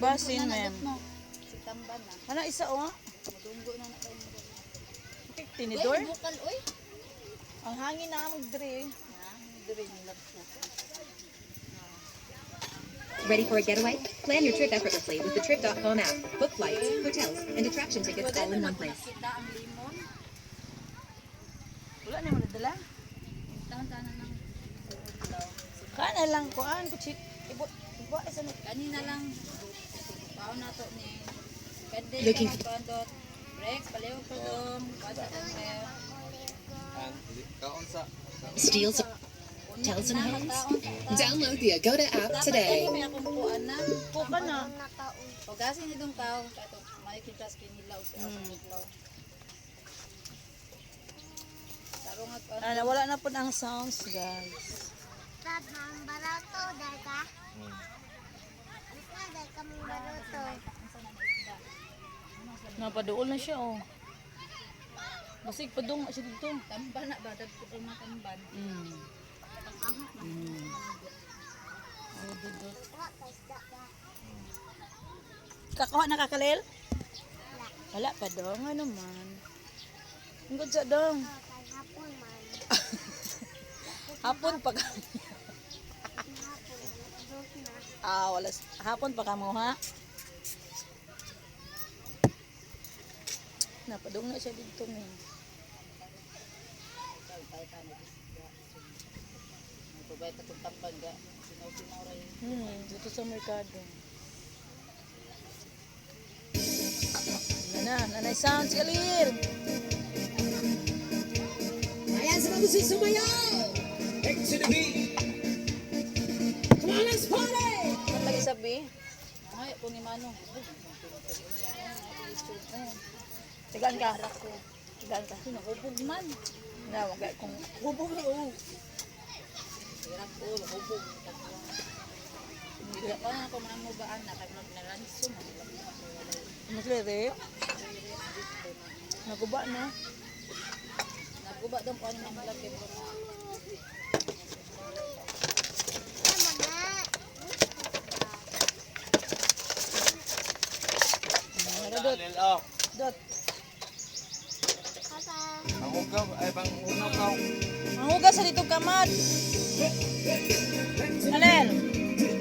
Basin, ma'am. Si Tamban na. Ano isa o? Madunggo na tayo mo. Tinidor? Uy, bukal, uy. Ang hangin na magdre. Dire nila po. Ready for a getaway? Plan your trip effortlessly with the Trip.com app. Book flights, hotels, and attraction tickets all in one place. Nakita ang limon. Wala na mo nadala. Taon-taon ng ulaw. Kana lang kuan kuchit. Ibot. Ibot isa na. Kanina lang. Paon na to ni. Pwede Looking- ka magpandot. Breaks, paliw ko dong. Basta ang mayo. Steals, hotels, and homes. Download the Agoda app today. May akong puan na. Puka na. Pagasin ni dong tao. Kato, malikitas kinilaw. Sa kinilaw. Tarong at Ano, wala na po ang sounds, guys. Dad, ang barato, daga. Daga kami barato. Napaduol na siya, oh. Basig padung siya dito. tamban na ba? Dad ko mga tamban. Oh, dudot. Kakuha na kakalil? Wala pa dong, ano man. Ang good sa dong. Hapon man. Hapon pa ka. Hapon, dos na. Wala. Hapon pa ka mo, ha? Napadung na siya dito, men. Nagpabay ka itong tamban ga. Sinaw-sinaw rin. Dito sa merkado. Nanay sounds, kalir. Ayan sa mga gusto sumayaw! Back to the beat! Come on, let's party! Ano lagi sabi? Ay, kung ni Manong. Tigaan ka. Tigaan ka. Hubog man. Na, wag kung hubog na, oh. Hirap ko, hubog. Hindi pa na ako manamubaan na kay magnaranso. Maglirip. Naguba na. Naguba daw ko ano nang malaki mo. Tama nga. Dot. Dot. Kasa. Ang hugas sa dito kamat. Alel.